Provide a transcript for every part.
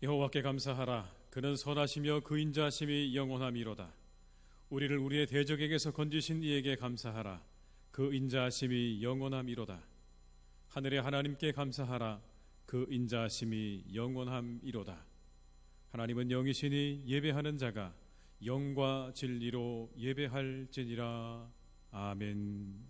여호와께 감사하라. 그는 선하시며 그 인자하심이 영원함이로다. 우리를 우리의 대적에게서 건지신 이에게 감사하라. 그 인자하심이 영원함이로다. 하늘의 하나님께 감사하라. 그 인자하심이 영원함이로다. 하나님은 영이시니 예배하는 자가 영과 진리로 예배할지니라. 아멘.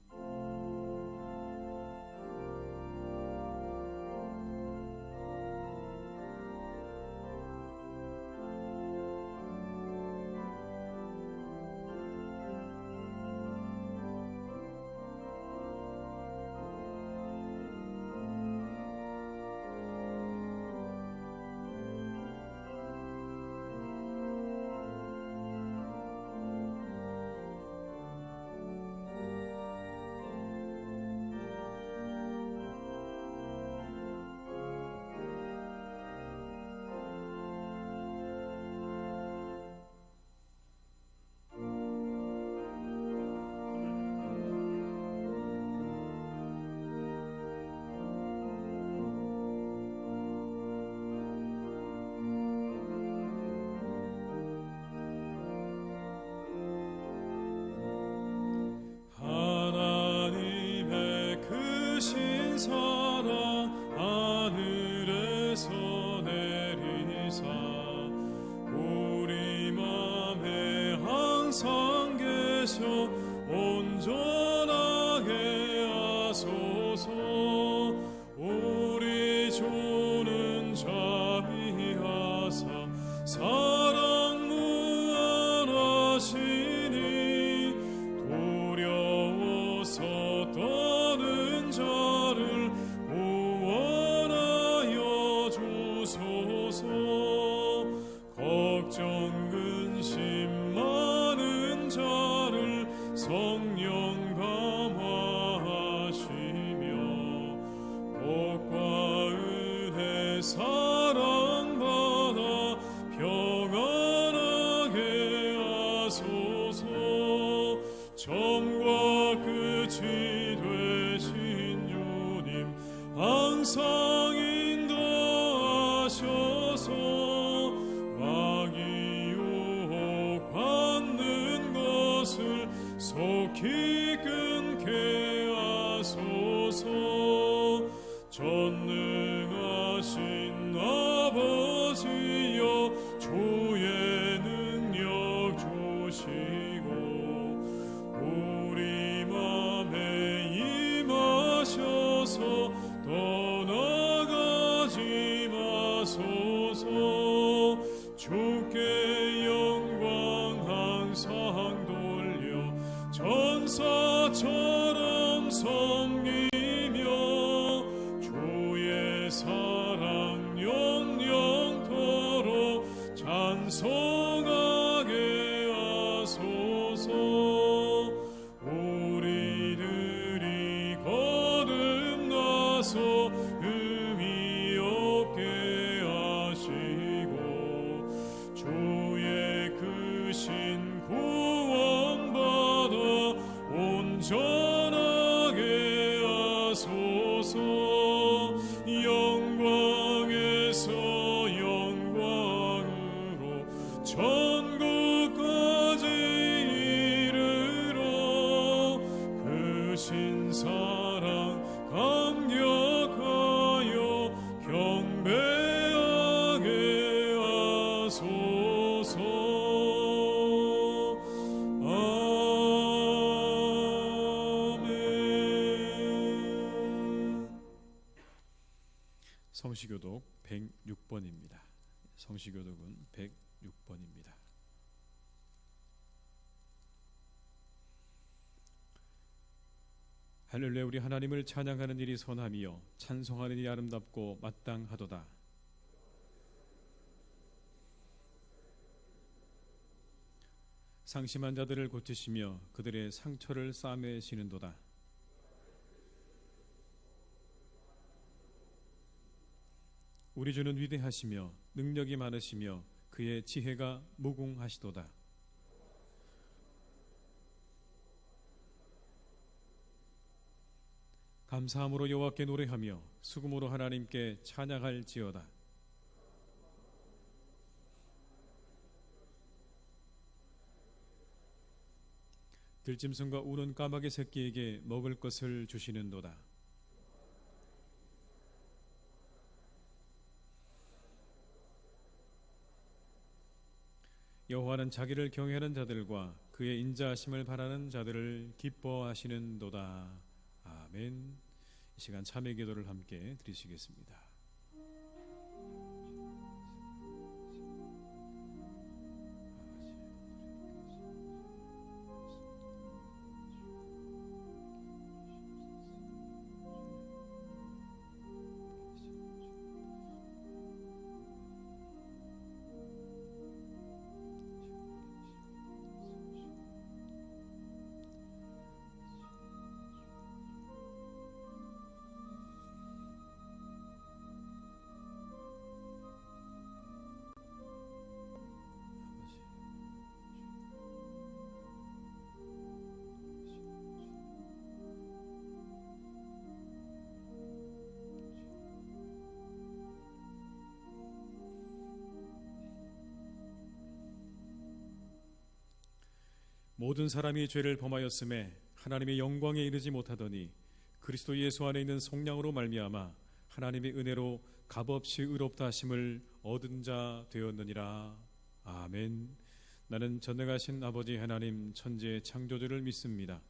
속히 끊게 하소서. 전능하신 아버지여 주의 능력 주시고 우리 맘에 임하셔서 떠나가지 마소서. 주께 영광 항상 돌려 전사처럼 섬기며 주의 사랑 영영토록 찬송하게 하소서. 우리들이 거듭나서 의미 없게 하시고 주의 크신 구원받아 온전하게 하소서. 영광에서 영광으로 천국까지 이르러 그 신사랑 감격하여 경배하게 하소서. 성시교독 106번입니다. 성시교독은 106번입니다. 할렐루야. 우리 하나님을 찬양하는 일이 선함이요 찬송하는 일이 아름답고 마땅하도다. 상심한 자들을 고치시며 그들의 상처를 싸매시는도다. 우리 주는 위대하시며 능력이 많으시며 그의 지혜가 무궁하시도다. 감사함으로 여호와께 노래하며 수금으로 하나님께 찬양할지어다. 들짐승과 우는 까마귀 새끼에게 먹을 것을 주시는도다. 여호와는 자기를 경외하는 자들과 그의 인자하심을 바라는 자들을 기뻐하시는도다. 아멘. 이 시간 참회 기도를 함께 드리시겠습니다. 모든 사람이 죄를 범하였음에 하나님의 영광에 이르지 못하더니 그리스도 예수 안에 있는 속량으로 말미암아 하나님의 은혜로 값없이 의롭다 하심을 얻은 자 되었느니라. 아멘. 나는 전능하신 아버지 하나님 천지의 창조주를 믿습니다.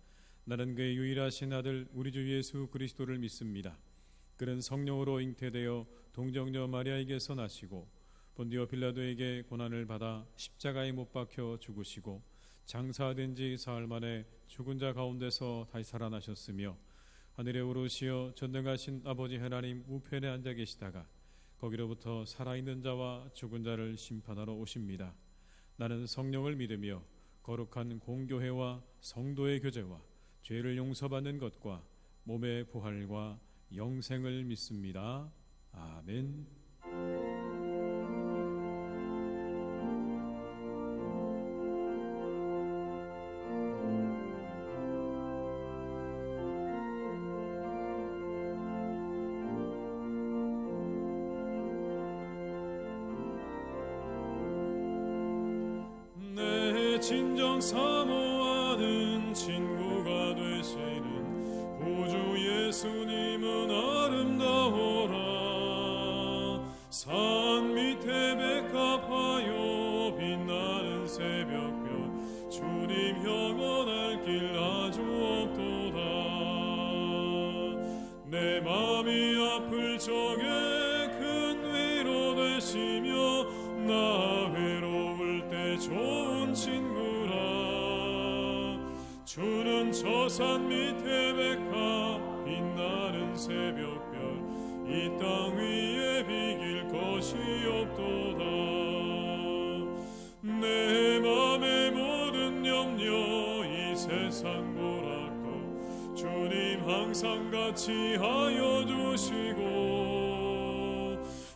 나는 그의 유일하신 아들 우리 주 예수 그리스도를 믿습니다. 그는 성령으로 잉태되어 동정녀 마리아에게서 나시고 본디오 빌라도에게 고난을 받아 십자가에 못 박혀 죽으시고 장사된 지 사흘 만에 죽은 자 가운데서 다시 살아나셨으며 하늘에 오르시어 전능하신 아버지 하나님 우편에 앉아 계시다가 거기로부터 살아있는 자와 죽은 자를 심판하러 오십니다. 나는 성령을 믿으며 거룩한 공교회와 성도의 교제와 죄를 용서받는 것과 몸의 부활과 영생을 믿습니다. 아멘. 진정 사모하는 친구가 되시는 구주 예수님은 아름다워라. 산 밑에 백합하여 빛나는 새벽별 주님 영원할 길 아주 없도다. 내 맘이 아플 적에 큰 위로 되시며 나 외로울 때 좋은 친구라. 주는 저 산 밑에 백합 빛나는 새벽별 이 땅 위에 비길 것이 없도다. 내 맘의 모든 염려 이 세상 고락도 주님 항상 같이 하여 주시고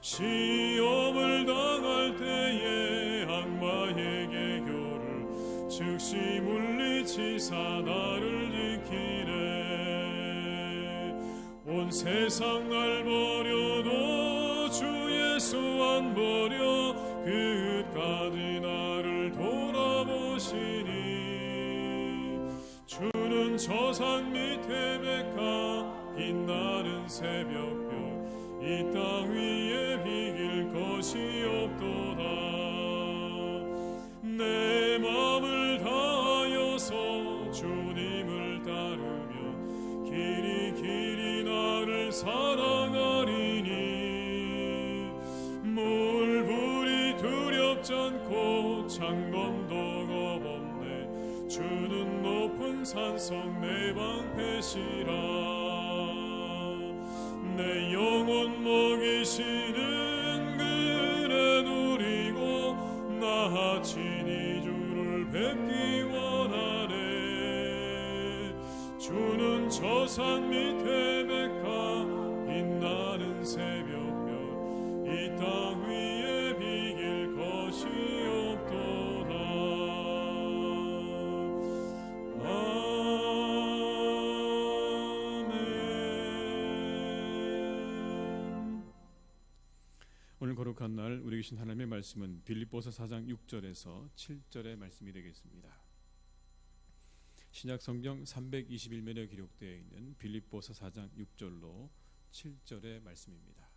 시험을 당할 때에 악마의 계교를 즉시 물리치사 나를 지키네. 온 세상 날 버려도 주 예수 안 버려 끝까지 나를 돌아보시니. 주는 저 산 밑에 백합 빛나는 새벽별 이 땅 위에 비길 것이 없도다. 내 맘을 다하여서 주님을 따르면 길이 나를 사랑하리니. 물불이 두렵지 않고 창검도 겁없네. 주는 높은 산성 내 방패시라. 내 영혼 먹이시는 그네 누리고 나 친히 주를 뵙기 원하네. 주는 저 산 밑에 백합 빛나는 새벽별 이 땅 위에 비길 것이 없도다. 오늘 거룩한 날 우리 계신 하나님의 말씀은 빌립보서 4장 6절에서 7절의 말씀이 되겠습니다. 신약 성경 321면에 기록되어 있는 빌립보서 4장 6절로 7절의 말씀입니다.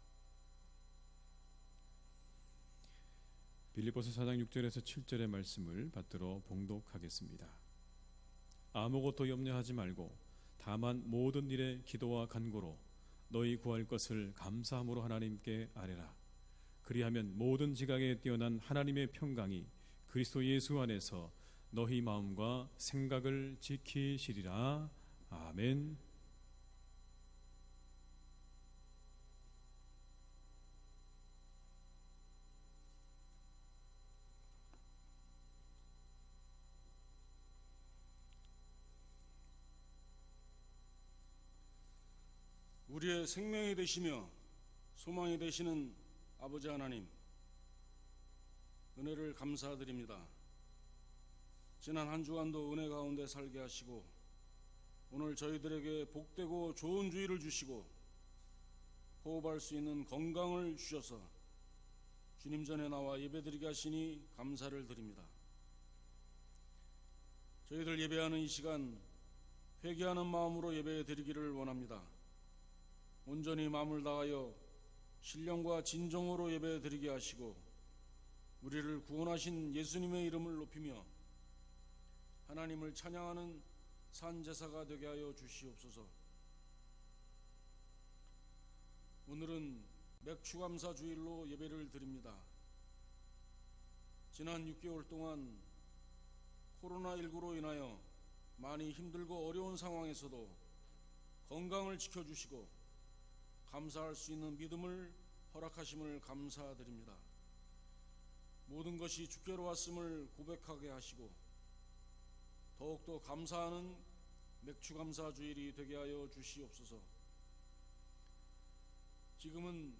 빌립보서 4장 6절에서 7절의 말씀을 받들어 봉독하겠습니다. 아무것도 염려하지 말고 다만 모든 일에 기도와 간구로 너희 구할 것을 감사함으로 하나님께 아뢰라. 그리하면 모든 지각에 뛰어난 하나님의 평강이 그리스도 예수 안에서 너희 마음과 생각을 지키시리라. 아멘. 우리의 생명이 되시며 소망이 되시는 아버지 하나님, 은혜를 감사드립니다. 지난 한 주간도 은혜 가운데 살게 하시고 오늘 저희들에게 복되고 좋은 주의를 주시고 호흡할 수 있는 건강을 주셔서 주님 전에 나와 예배드리게 하시니 감사를 드립니다. 저희들 예배하는 이 시간 회개하는 마음으로 예배드리기를 원합니다. 온전히 마음을 다하여 신령과 진정으로 예배드리게 하시고 우리를 구원하신 예수님의 이름을 높이며 하나님을 찬양하는 산제사가 되게 하여 주시옵소서. 오늘은 맥추감사 주일로 예배를 드립니다. 지난 6개월 동안 코로나19로 인하여 많이 힘들고 어려운 상황에서도 건강을 지켜주시고 감사할 수 있는 믿음을 허락하심을 감사드립니다. 모든 것이 주께로 왔음을 고백하게 하시고 더욱더 감사하는 맥추감사 주일이 되게 하여 주시옵소서. 지금은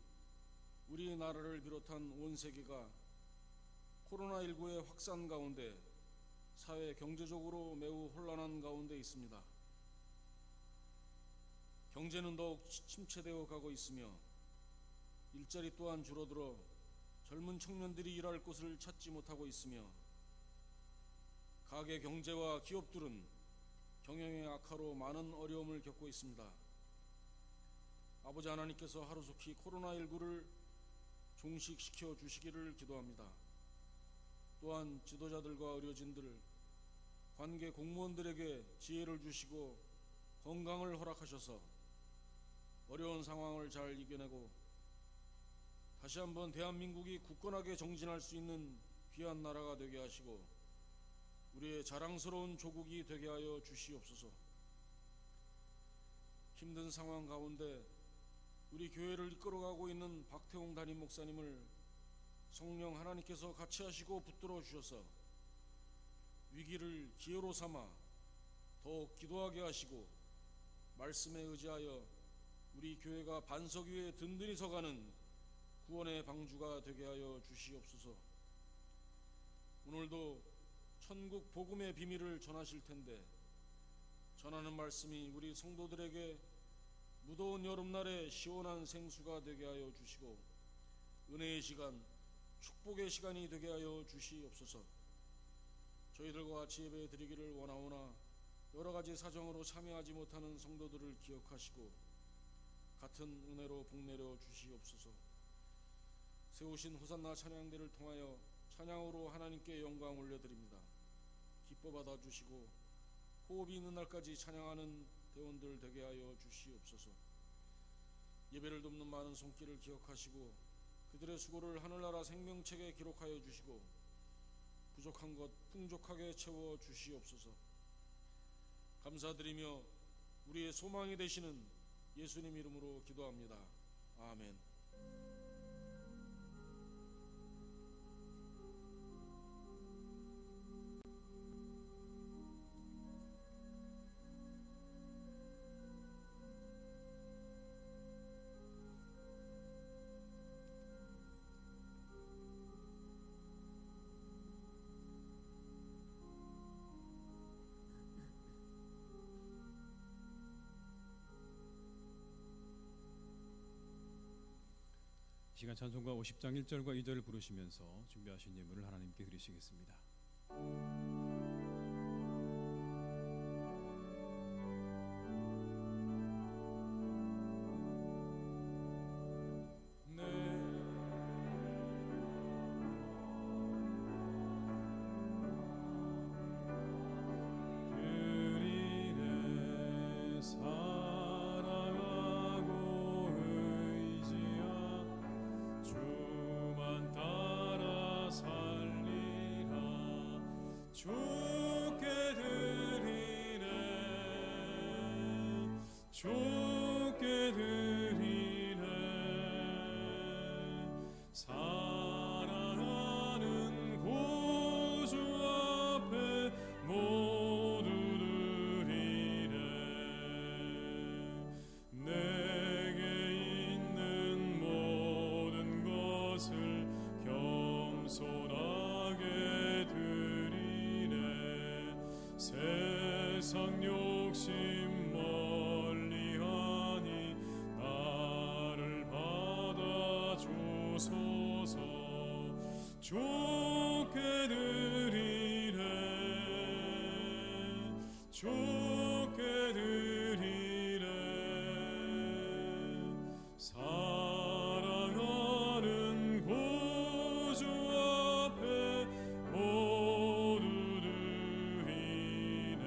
우리나라를 비롯한 온 세계가 코로나19의 확산 가운데 사회 경제적으로 매우 혼란한 가운데 있습니다. 경제는 더욱 침체되어 가고 있으며 일자리 또한 줄어들어 젊은 청년들이 일할 곳을 찾지 못하고 있으며 가계 경제와 기업들은 경영의 악화로 많은 어려움을 겪고 있습니다. 아버지 하나님께서 하루속히 코로나19를 종식시켜 주시기를 기도합니다. 또한 지도자들과 의료진들, 관계 공무원들에게 지혜를 주시고 건강을 허락하셔서 어려운 상황을 잘 이겨내고 다시 한번 대한민국이 굳건하게 정진할 수 있는 귀한 나라가 되게 하시고 우리의 자랑스러운 조국이 되게 하여 주시옵소서. 힘든 상황 가운데 우리 교회를 이끌어가고 있는 박태웅 담임 목사님을 성령 하나님께서 같이 하시고 붙들어 주셔서 위기를 기회로 삼아 더욱 기도하게 하시고 말씀에 의지하여 우리 교회가 반석 위에 든든히 서가는 구원의 방주가 되게 하여 주시옵소서. 오늘도 천국 복음의 비밀을 전하실 텐데 전하는 말씀이 우리 성도들에게 무더운 여름날에 시원한 생수가 되게 하여 주시고 은혜의 시간, 축복의 시간이 되게 하여 주시옵소서. 저희들과 같이 예배 드리기를 원하오나 여러가지 사정으로 참여하지 못하는 성도들을 기억하시고 같은 은혜로 복내려 주시옵소서. 세우신 호산나 찬양대를 통하여 찬양으로 하나님께 영광 올려드립니다. 기뻐 받아주시고 호흡이 있는 날까지 찬양하는 대원들 되게 하여 주시옵소서. 예배를 돕는 많은 손길을 기억하시고 그들의 수고를 하늘나라 생명책에 기록하여 주시고 부족한 것 풍족하게 채워 주시옵소서. 감사드리며 우리의 소망이 되시는 예수님 이름으로 기도합니다. 아멘. 시간 찬송가 50장 1절과 2절을 부르시면서 준비하신 예물을 하나님께 드리시겠습니다. 주께 드리네. 사랑하는 구주 앞에 모두 드리네. 내게 있는 모든 것을 겸손하게 드리네. 세상 욕심 멀리하니 나를 받아주소서. 주께 드리네. 주께 드리네. 사랑하는 구주 앞에 모두 드리네.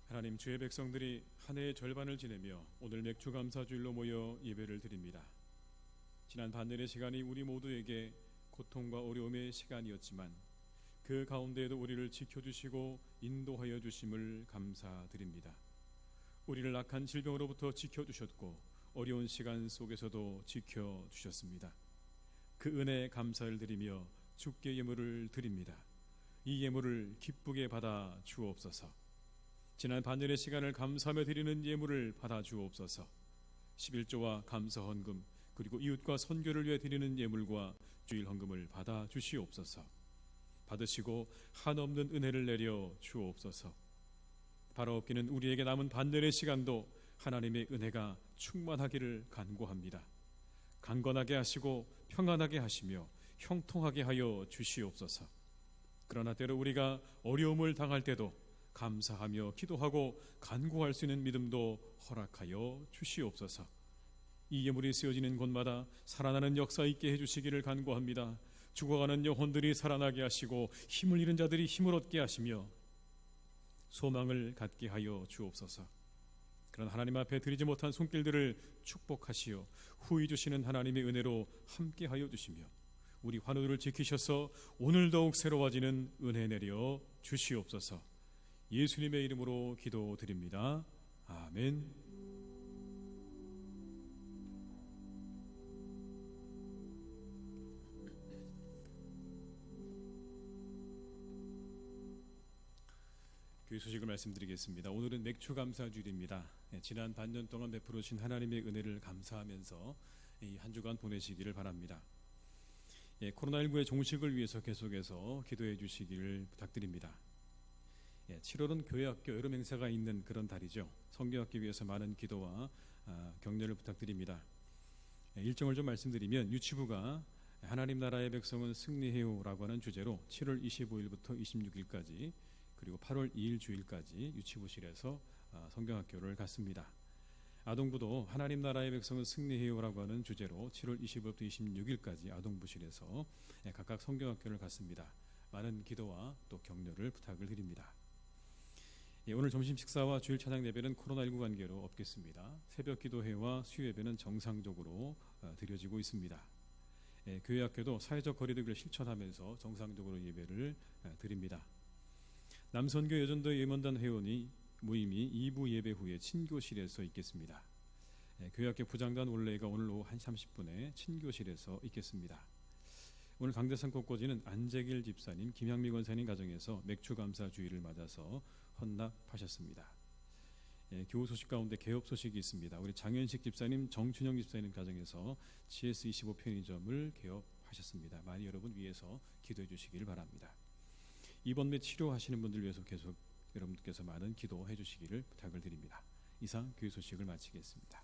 하나님, 주의 백성들이 한 해의 절반을 지내며 오늘 맥주 감사주일로 모여 예배를 드립니다. 지난 반년의 시간이 우리 모두에게 고통과 어려움의 시간이었지만 그 가운데에도 우리를 지켜주시고 인도하여 주심을 감사드립니다. 우리를 악한 질병으로부터 지켜주셨고 어려운 시간 속에서도 지켜주셨습니다. 그 은혜에 감사를 드리며 주께 예물을 드립니다. 이 예물을 기쁘게 받아 주옵소서. 지난 반년의 시간을 감사하며 드리는 예물을 받아 주옵소서. 11조와 감사 헌금 그리고 이웃과 선교를 위해 드리는 예물과 주일 헌금을 받아 주시옵소서. 받으시고 한없는 은혜를 내려 주옵소서. 바로 없기는 우리에게 남은 반년의 시간도 하나님의 은혜가 충만하기를 간구합니다. 강건하게 하시고 평안하게 하시며 형통하게 하여 주시옵소서. 그러나 때로 우리가 어려움을 당할 때도 감사하며 기도하고 간구할 수 있는 믿음도 허락하여 주시옵소서. 이 예물이 쓰여지는 곳마다 살아나는 역사 있게 해주시기를 간구합니다. 죽어가는 영혼들이 살아나게 하시고 힘을 잃은 자들이 힘을 얻게 하시며 소망을 갖게 하여 주옵소서. 그런 하나님 앞에 드리지 못한 손길들을 축복하시어 후히 주시는 하나님의 은혜로 함께하여 주시며 우리 환우들을 지키셔서 오늘 더욱 새로워지는 은혜 내려 주시옵소서. 예수님의 이름으로 기도드립니다. 아멘. 교회 소식을 말씀드리겠습니다. 오늘은 맥주 감사주일입니다. 지난 반년 동안 베풀어 주신 하나님의 은혜를 감사하면서 이 한 주간 보내시기를 바랍니다. 코로나19의 종식을 위해서 계속해서 기도해 주시기를 부탁드립니다. 7월은 교회학교 여름 행사가 있는 그런 달이죠. 성경학기 위해서 많은 기도와 격려를 부탁드립니다. 일정을 좀 말씀드리면 유치부가 하나님 나라의 백성은 승리해요라고 하는 주제로 7월 25일부터 26일까지 그리고 8월 2일 주일까지 유치부실에서 성경학교를 갖습니다. 아동부도 하나님 나라의 백성은 승리해요라고 하는 주제로 7월 25일부터 26일까지 아동부실에서 각각 성경학교를 갖습니다. 많은 기도와 또 격려를 부탁을 드립니다. 오늘 점심 식사와 주일 찬양 예배는 코로나19 관계로 없겠습니다. 새벽 기도회와 수요 예배는 정상적으로 드려지고 있습니다. 교회 학교도 사회적 거리두기를 실천하면서 정상적으로 예배를 드립니다. 남선교 여전도 예문단 회원이 모임이 2부 예배 후에 친교실에서 있겠습니다. 교회 학교 부장단 원래가 오늘 오후 1시 30분에 친교실에서 있겠습니다. 오늘 강대상 꽃꽂이는 안재길 집사님, 김향미 권사님 가정에서 맥주 감사 주일을 맞아서 헌납하셨습니다. 교우 소식 가운데 개업 소식이 있습니다. 우리 장현식 집사님, 정춘영 집사님 가정에서 GS25 편의점을 개업하셨습니다. 많이 여러분 위해서 기도해 주시기를 바랍니다. 입원 및 치료하시는 분들 위해서 계속 여러분께서 많은 기도해 주시기를 부탁을 드립니다. 이상 교회 소식을 마치겠습니다.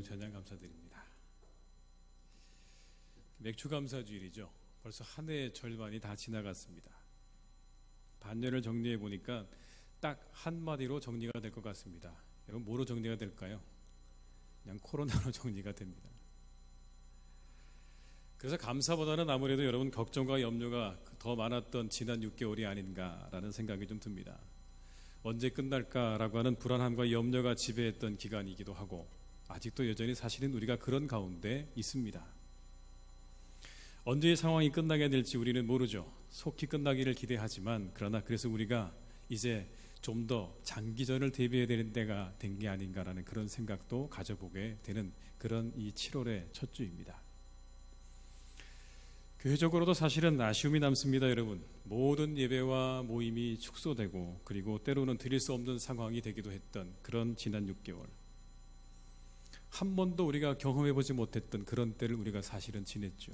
찬양 감사드립니다. 맥주 감사주일이죠. 벌써 한 해의 절반이 다 지나갔습니다. 반년을 정리해 보니까 딱 한마디로 정리가 될 것 같습니다. 여러분, 뭐로 정리가 될까요? 그냥 코로나로 정리가 됩니다. 그래서 감사보다는 아무래도 여러분 걱정과 염려가 더 많았던 지난 6개월이 아닌가라는 생각이 좀 듭니다. 언제 끝날까라고 하는 불안함과 염려가 지배했던 기간이기도 하고, 아직도 여전히 사실은 우리가 그런 가운데 있습니다. 언제 상황이 끝나게 될지 우리는 모르죠. 속히 끝나기를 기대하지만, 그러나 그래서 우리가 이제 좀 더 장기전을 대비해야 되는 때가 된 게 아닌가라는 그런 생각도 가져보게 되는 그런 이 7월의 첫 주입니다. 교회적으로도 사실은 아쉬움이 남습니다. 여러분, 모든 예배와 모임이 축소되고, 그리고 때로는 드릴 수 없는 상황이 되기도 했던 그런 지난 6개월, 한 번도 우리가 경험해보지 못했던 그런 때를 우리가 사실은 지냈죠.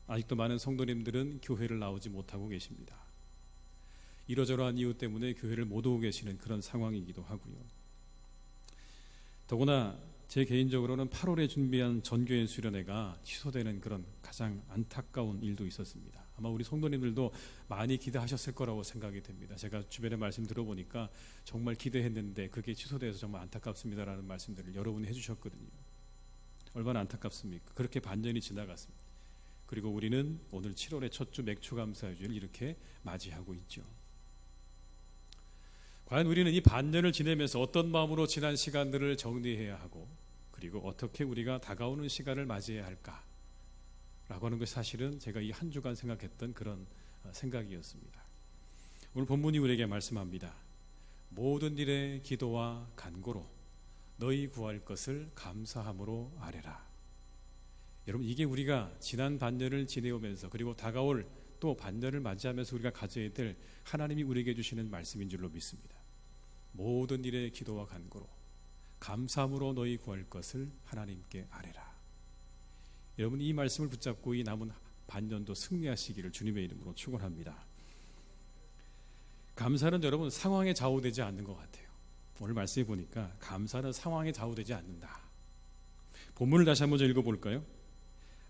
아직도 많은 성도님들은 교회를 나오지 못하고 계십니다. 이러저러한 이유 때문에 교회를 못 오고 계시는 그런 상황이기도 하고요. 더구나 제 개인적으로는 8월에 준비한 전교인 수련회가 취소되는 그런 가장 안타까운 일도 있었습니다. 아마 우리 성도님들도 많이 기대하셨을 거라고 생각이 됩니다. 제가 주변에 말씀 들어보니까 정말 기대했는데 그게 취소돼서 정말 안타깝습니다라는 말씀들을 여러분이 해주셨거든요. 얼마나 안타깝습니까? 그렇게 반년이 지나갔습니다. 그리고 우리는 오늘 7월의 첫 주 맥주 감사의 주를 이렇게 맞이하고 있죠. 과연 우리는 이 반년을 지내면서 어떤 마음으로 지난 시간들을 정리해야 하고, 그리고 어떻게 우리가 다가오는 시간을 맞이해야 할까라고 하는 것이 사실은 제가 이 한 주간 생각했던 그런 생각이었습니다. 오늘 본문이 우리에게 말씀합니다. 모든 일에 기도와 간구로 너희 구할 것을 감사함으로 아뢰라. 여러분, 이게 우리가 지난 반년을 지내오면서 그리고 다가올 또 반년을 맞이하면서 우리가 가져야 될 하나님이 우리에게 주시는 말씀인 줄로 믿습니다. 모든 일에 기도와 간구로 감사함으로 너희 구할 것을 하나님께 아뢰라. 여러분, 이 말씀을 붙잡고 이 남은 반년도 승리하시기를 주님의 이름으로 축원합니다. 감사는 여러분 상황에 좌우되지 않는 것 같아요. 오늘 말씀해 보니까 감사는 상황에 좌우되지 않는다. 본문을 다시 한번 읽어볼까요?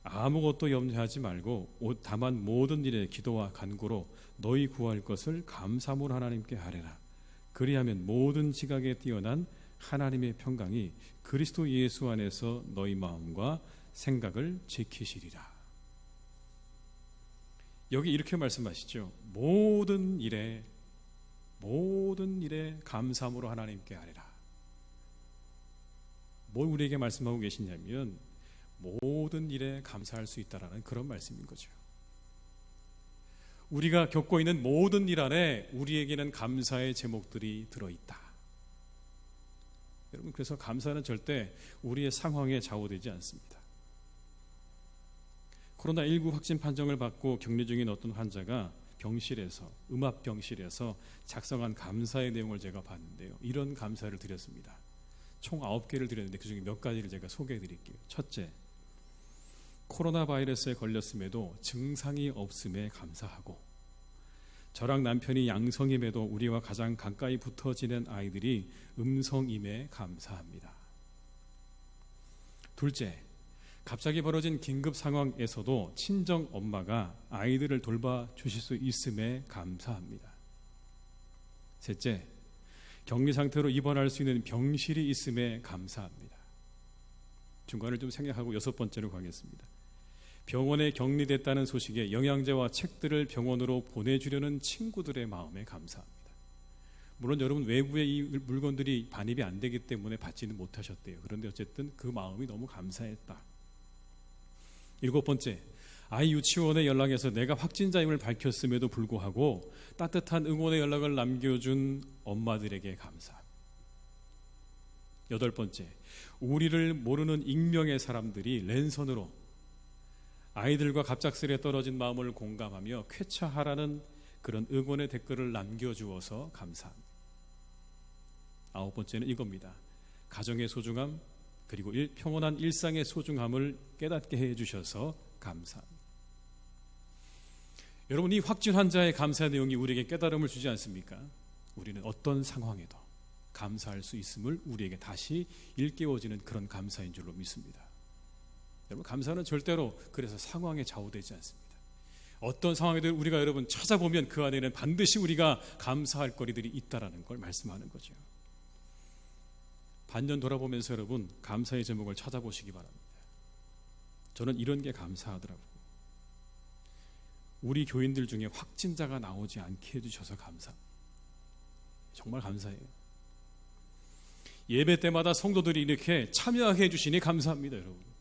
아무것도 염려하지 말고 다만 모든 일에 기도와 간구로 너희 구할 것을 감사함으로 하나님께 아뢰라. 그리하면 모든 지각에 뛰어난 하나님의 평강이 그리스도 예수 안에서 너희 마음과 생각을 지키시리라. 여기 이렇게 말씀하시죠. 모든 일에 감사함으로 하나님께 아뢰라. 뭘 우리에게 말씀하고 계시냐면 모든 일에 감사할 수 있다라는 그런 말씀인 거죠. 우리가 겪고 있는 모든 일 안에 우리에게는 감사의 제목들이 들어있다. 여러분, 그래서 감사는 절대 우리의 상황에 좌우되지 않습니다. 코로나19 확진 판정을 받고 격리 중인 어떤 환자가 병실에서, 음압병실에서 작성한 감사의 내용을 제가 봤는데요. 이런 감사를 드렸습니다. 총 9개를 드렸는데 그중에 몇 가지를 제가 소개해 드릴게요. 첫째, 코로나 바이러스에 걸렸음에도 증상이 없음에 감사하고, 저랑 남편이 양성임에도 우리와 가장 가까이 붙어 지낸 아이들이 음성임에 감사합니다. 둘째, 갑자기 벌어진 긴급 상황에서도 친정 엄마가 아이들을 돌봐주실 수 있음에 감사합니다. 셋째, 격리 상태로 입원할 수 있는 병실이 있음에 감사합니다. 중간을 좀 생략하고 6번째로 가겠습니다. 병원에 격리됐다는 소식에 영양제와 책들을 병원으로 보내주려는 친구들의 마음에 감사합니다. 물론 여러분, 외부에 이 물건들이 반입이 안 되기 때문에 받지는 못하셨대요. 그런데 어쨌든 그 마음이 너무 감사했다. 7번째, 아이 유치원에 연락해서 내가 확진자임을 밝혔음에도 불구하고 따뜻한 응원의 연락을 남겨준 엄마들에게 감사합니다. 8번째, 우리를 모르는 익명의 사람들이 랜선으로 아이들과 갑작스레 떨어진 마음을 공감하며 쾌차하라는 그런 응원의 댓글을 남겨주어서 감사합니다. 9번째는 이겁니다. 가정의 소중함, 그리고 평온한 일상의 소중함을 깨닫게 해주셔서 감사합니다. 여러분, 이 확진 환자의 감사 내용이 우리에게 깨달음을 주지 않습니까? 우리는 어떤 상황에도, 감사할 수 있음을 우리에게 다시 일깨워지는 그런 감사인 줄로 믿습니다. 여러분, 감사는 절대로 그래서 상황에 좌우되지 않습니다. 어떤 상황에도 우리가 여러분 찾아보면 그 안에는 반드시 우리가 감사할 거리들이 있다라는 걸 말씀하는 거죠. 반년 돌아보면서 여러분 감사의 제목을 찾아보시기 바랍니다. 저는 이런 게 감사하더라고요. 우리 교인들 중에 확진자가 나오지 않게 해주셔서 감사합니다. 정말 감사해요. 예배 때마다 성도들이 이렇게 참여하게 해주시니 감사합니다. 여러분,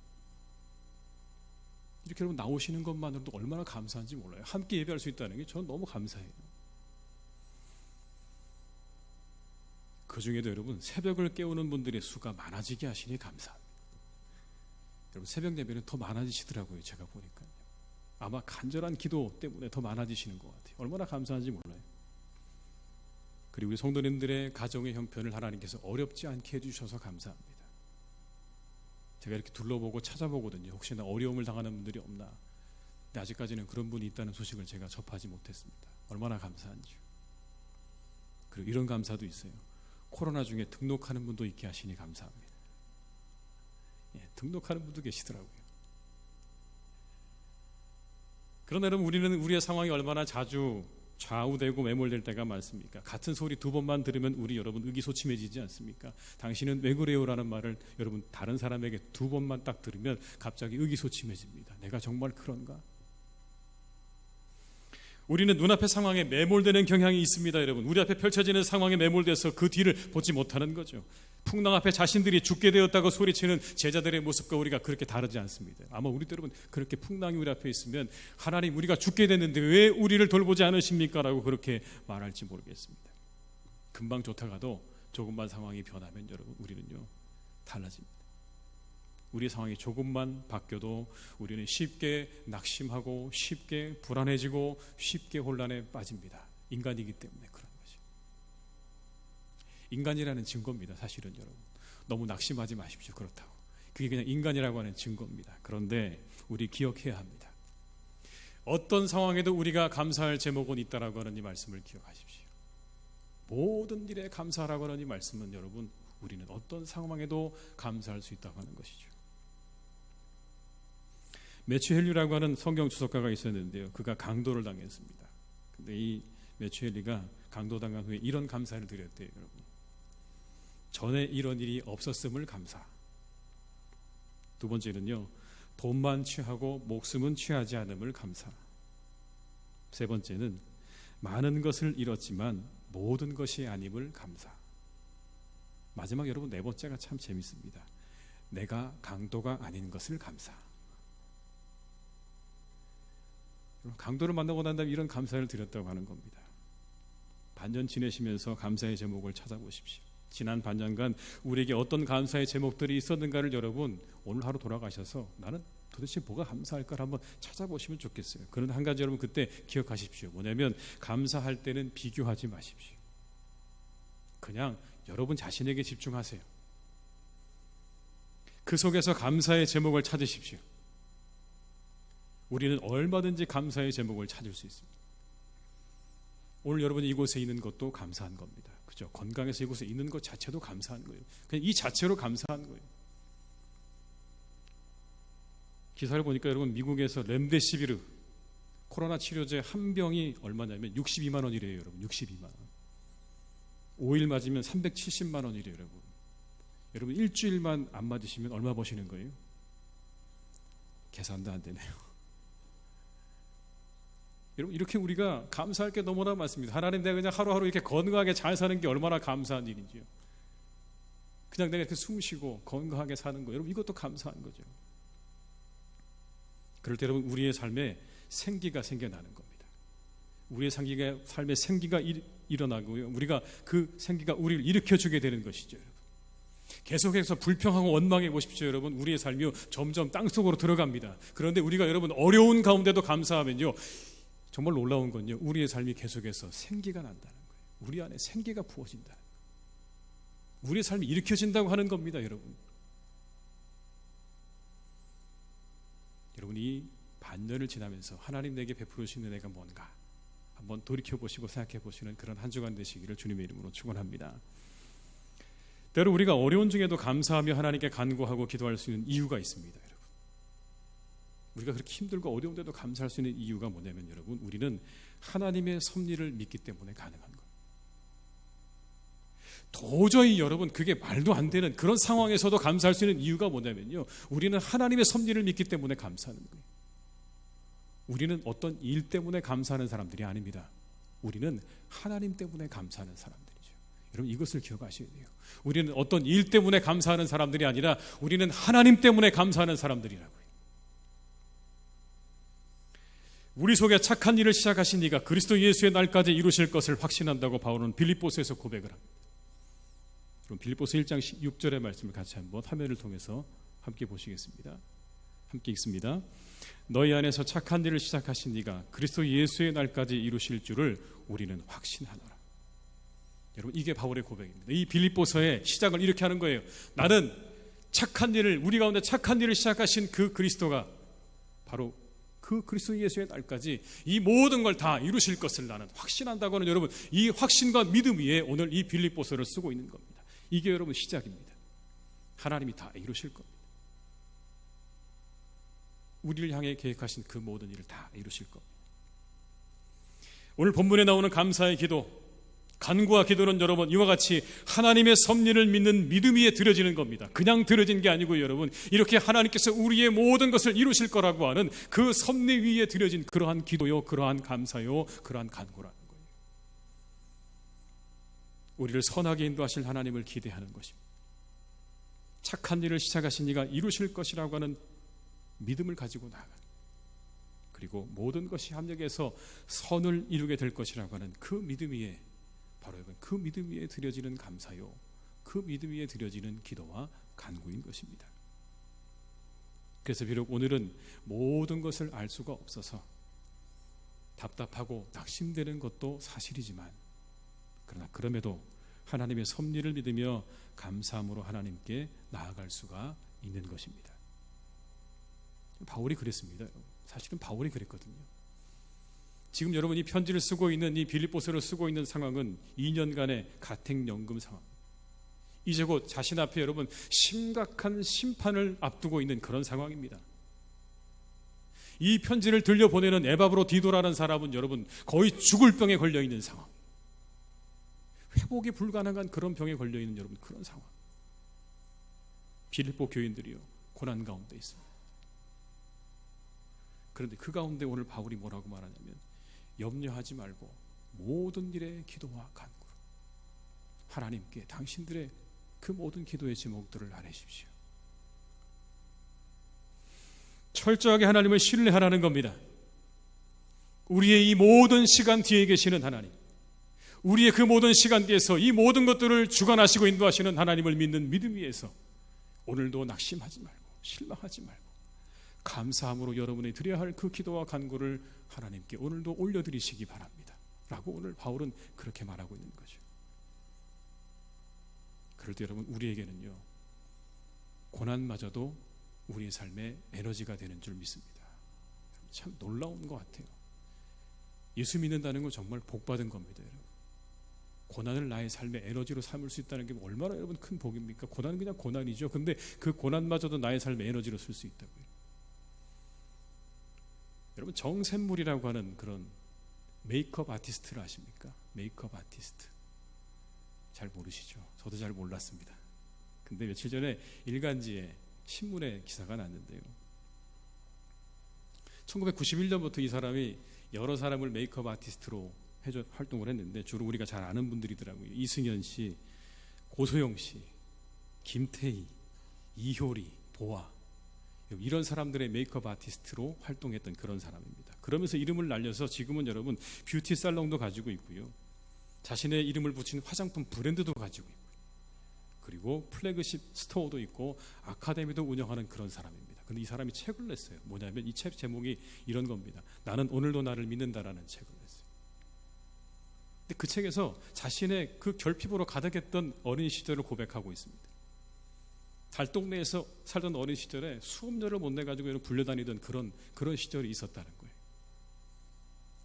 이렇게 여러분 나오시는 것만으로도 얼마나 감사한지 몰라요. 함께 예배할 수 있다는 게 저는 너무 감사해요. 그 중에도 여러분 새벽을 깨우는 분들의 수가 많아지게 하시니 감사합니다. 여러분 새벽 예배는 더 많아지시더라고요. 제가 보니까요. 아마 간절한 기도 때문에 더 많아지시는 것 같아요. 얼마나 감사한지 몰라요. 그리고 우리 성도님들의 가정의 형편을 하나님께서 어렵지 않게 해주셔서 감사합니다. 제가 이렇게 둘러보고 찾아보거든요. 혹시나 어려움을 당하는 분들이 없나. 근데 아직까지는 그런 분이 있다는 소식을 제가 접하지 못했습니다. 얼마나 감사한지요. 그리고 이런 감사도 있어요. 코로나 중에 등록하는 분도 있게 하시니 감사합니다. 예, 등록하는 분도 계시더라고요. 그러나 여러분, 우리는 우리의 상황이 얼마나 자주 좌우되고 매몰될 때가 많습니까? 같은 소리 두 번만 들으면 우리 여러분 의기소침해지지 않습니까? 당신은 왜 그래요? 라는 말을 여러분 다른 사람에게 두 번만 딱 들으면 갑자기 의기소침해집니다. 내가 정말 그런가? 우리는 눈앞의 상황에 매몰되는 경향이 있습니다. 여러분, 우리 앞에 펼쳐지는 상황에 매몰돼서 그 뒤를 보지 못하는 거죠. 풍랑 앞에 자신들이 죽게 되었다고 소리치는 제자들의 모습과 우리가 그렇게 다르지 않습니다. 아마 우리도 여러분 그렇게 풍랑이 우리 앞에 있으면 하나님, 우리가 죽게 됐는데 왜 우리를 돌보지 않으십니까? 라고 그렇게 말할지 모르겠습니다. 금방 좋다가도 조금만 상황이 변하면 여러분 우리는요 달라집니다. 우리 상황이 조금만 바뀌어도 우리는 쉽게 낙심하고 쉽게 불안해지고 쉽게 혼란에 빠집니다. 인간이기 때문에 그런 것이. 인간이라는 증거입니다. 사실은 여러분 너무 낙심하지 마십시오. 그렇다고 그게 그냥 인간이라고 하는 증거입니다. 그런데 우리 기억해야 합니다. 어떤 상황에도 우리가 감사할 제목은 있다라고 하는 이 말씀을 기억하십시오. 모든 일에 감사하라고 하는 이 말씀은 여러분 우리는 어떤 상황에도 감사할 수 있다고 하는 것이죠. 매튜 헨리라고 하는 성경 주석가가 있었는데요. 그가 강도를 당했습니다. 근데 이 매튜 헨리가 강도당한 후에 이런 감사를 드렸대요. 여러분, 전에 이런 일이 없었음을 감사. 두 번째는요, 돈만 취하고 목숨은 취하지 않음을 감사. 세 번째는 많은 것을 잃었지만 모든 것이 아님을 감사. 마지막 여러분 네 번째가 참 재밌습니다. 내가 강도가 아닌 것을 감사. 강도를 만나고 난 다음에 이런 감사를 드렸다고 하는 겁니다. 반년 지내시면서 감사의 제목을 찾아보십시오. 지난 반년간 우리에게 어떤 감사의 제목들이 있었는가를 여러분 오늘 하루 돌아가셔서 나는 도대체 뭐가 감사할까를 한번 찾아보시면 좋겠어요. 그런데 한 가지 여러분 그때 기억하십시오. 뭐냐면 감사할 때는 비교하지 마십시오. 그냥 여러분 자신에게 집중하세요. 그 속에서 감사의 제목을 찾으십시오. 우리는 얼마든지 감사의 제목을 찾을 수 있습니다. 오늘 여러분이 이곳에 있는 것도 감사한 겁니다. 그죠? 건강해서 이곳에 있는 것 자체도 감사한 거예요. 그냥 이 자체로 감사한 거예요. 기사를 보니까 여러분 미국에서 렘데시비르 코로나 치료제 한 병이 얼마냐면 62만 원이래요. 여러분 62만 원. 5일 맞으면 370만 원이래요. 여러분 일주일만 안 맞으시면 얼마 버시는 거예요? 계산도 안 되네요. 여러분 이렇게 우리가 감사할 게 너무나 많습니다. 하나님, 내가 그냥 하루하루 이렇게 건강하게 잘 사는 게 얼마나 감사한 일인지요. 그냥 내가 이렇게 숨 쉬고 건강하게 사는 거, 여러분 이것도 감사한 거죠. 그럴 때 여러분 우리의 삶에 생기가 생겨나는 겁니다. 우리의 삶에 생기가 일어나고요. 우리가 그 생기가 우리를 일으켜주게 되는 것이죠. 여러분. 계속해서 불평하고 원망해 보십시오. 여러분 우리의 삶이 점점 땅속으로 들어갑니다. 그런데 우리가 여러분 어려운 가운데도 감사하면요, 정말 놀라운 건요, 우리의 삶이 계속해서 생기가 난다는 거예요. 우리 안에 생기가 부어진다는 거예요. 우리의 삶이 일으켜진다고 하는 겁니다. 여러분 이 반년을 지나면서 하나님 내게 베풀으신 은혜가 뭔가 한번 돌이켜보시고 생각해보시는 그런 한 주간 되시기를 주님의 이름으로 축원합니다. 때로 우리가 어려운 중에도 감사하며 하나님께 간구하고 기도할 수 있는 이유가 있습니다, 여러분. 우리가 그렇게 힘들고 어려운데도 감사할 수 있는 이유가 뭐냐면 여러분, 우리는 하나님의 섭리를 믿기 때문에 가능한 거예요. 도저히 여러분 그게 말도 안 되는 그런 상황에서도 감사할 수 있는 이유가 뭐냐면요, 우리는 하나님의 섭리를 믿기 때문에 감사하는 거예요. 우리는 어떤 일 때문에 감사하는 사람들이 아닙니다. 우리는 하나님 때문에 감사하는 사람들이죠. 여러분 이것을 기억하셔야 돼요. 우리는 어떤 일 때문에 감사하는 사람들이 아니라 우리는 하나님 때문에 감사하는 사람들이라고요. 우리 속에 착한 일을 시작하신 이가 그리스도 예수의 날까지 이루실 것을 확신한다고 바울은 빌립보서에서 고백을 합니다. 그럼 빌립보서 1장 6절의 말씀을 같이 한번 화면을 통해서 함께 보시겠습니다. 함께 읽습니다. 너희 안에서 착한 일을 시작하신 이가 그리스도 예수의 날까지 이루실 줄을 우리는 확신하노라. 여러분 이게 바울의 고백입니다. 이 빌립보서의 시작을 이렇게 하는 거예요. 나는 착한 일을, 우리 가운데 착한 일을 시작하신 그 그리스도가 바로 그 그리스도 예수의 날까지 이 모든 걸 다 이루실 것을 나는 확신한다고 하는, 여러분 이 확신과 믿음 위에 오늘 이 빌립보서를 쓰고 있는 겁니다. 이게 여러분 시작입니다. 하나님이 다 이루실 겁니다. 우리를 향해 계획하신 그 모든 일을 다 이루실 겁니다. 오늘 본문에 나오는 감사의 기도, 간구와 기도는 여러분 이와 같이 하나님의 섭리를 믿는 믿음 위에 드려지는 겁니다. 그냥 드려진 게 아니고 여러분 이렇게 하나님께서 우리의 모든 것을 이루실 거라고 하는 그 섭리 위에 드려진 그러한 기도요, 그러한 감사요, 그러한 간구라는 거예요. 우리를 선하게 인도하실 하나님을 기대하는 것입니다. 착한 일을 시작하신 이가 이루실 것이라고 하는 믿음을 가지고 나아가는, 그리고 모든 것이 합력해서 선을 이루게 될 것이라고 하는 그 믿음 위에, 바로 여러분 그 믿음 위에 드려지는 감사요, 그 믿음 위에 드려지는 기도와 간구인 것입니다. 그래서 비록 오늘은 모든 것을 알 수가 없어서 답답하고 낙심되는 것도 사실이지만, 그러나 그럼에도 하나님의 섭리를 믿으며 감사함으로 하나님께 나아갈 수가 있는 것입니다. 바울이 그랬습니다. 사실은 바울이 그랬거든요. 지금 여러분 이 편지를 쓰고 있는, 이 빌립보서를 쓰고 있는 상황은 2년간의 가택연금 상황, 이제 곧 자신 앞에 여러분 심각한 심판을 앞두고 있는 그런 상황입니다. 이 편지를 들려보내는 에바브로디도라는 사람은 여러분 거의 죽을 병에 걸려있는 상황, 회복이 불가능한 그런 병에 걸려있는 여러분 그런 상황. 빌립보 교인들이요 고난 가운데 있습니다. 그런데 그 가운데 오늘 바울이 뭐라고 말하냐면, 염려하지 말고 모든 일에 기도와 간구로 하나님께 당신들의 그 모든 기도의 제목들을 아뢰십시오. 철저하게 하나님을 신뢰하라는 겁니다. 우리의 이 모든 시간 뒤에 계시는 하나님, 우리의 그 모든 시간 뒤에서 이 모든 것들을 주관하시고 인도하시는 하나님을 믿는 믿음 위에서 오늘도 낙심하지 말고 실망하지 말고 감사함으로 여러분이 드려야 할 그 기도와 간구를 하나님께 오늘도 올려드리시기 바랍니다 라고 오늘 바울은 그렇게 말하고 있는 거죠. 그럴 때 여러분 우리에게는요 고난마저도 우리의 삶의 에너지가 되는 줄 믿습니다. 참 놀라운 것 같아요. 예수 믿는다는 건 정말 복받은 겁니다. 여러분 고난을 나의 삶의 에너지로 삼을 수 있다는 게 얼마나 여러분 큰 복입니까? 고난은 그냥 고난이죠. 근데 그 고난마저도 나의 삶의 에너지로 쓸 수 있다고요. 여러분 정샘물이라고 하는 그런 메이크업 아티스트를 아십니까? 메이크업 아티스트 잘 모르시죠? 저도 잘 몰랐습니다. 근데 며칠 전에 일간지에 신문에 기사가 났는데요, 1991년부터 이 사람이 여러 사람을 메이크업 아티스트로 활동을 했는데 주로 우리가 잘 아는 분들이더라고요. 이승연 씨, 고소영 씨, 김태희, 이효리, 보아, 이런 사람들의 메이크업 아티스트로 활동했던 그런 사람입니다. 그러면서 이름을 날려서 지금은 여러분 뷰티 살롱도 가지고 있고요, 자신의 이름을 붙인 화장품 브랜드도 가지고 있고요, 그리고 플래그십 스토어도 있고 아카데미도 운영하는 그런 사람입니다. 근데 이 사람이 책을 냈어요. 뭐냐면 이 책 제목이 이런 겁니다. 나는 오늘도 나를 믿는다라는 책을 냈어요. 근데 그 책에서 자신의 그 결핍으로 가득했던 어린 시절을 고백하고 있습니다. 달동네에서 살던 어린 시절에 수업료를 못 내가지고 불려다니던 그런 시절이 있었다는 거예요.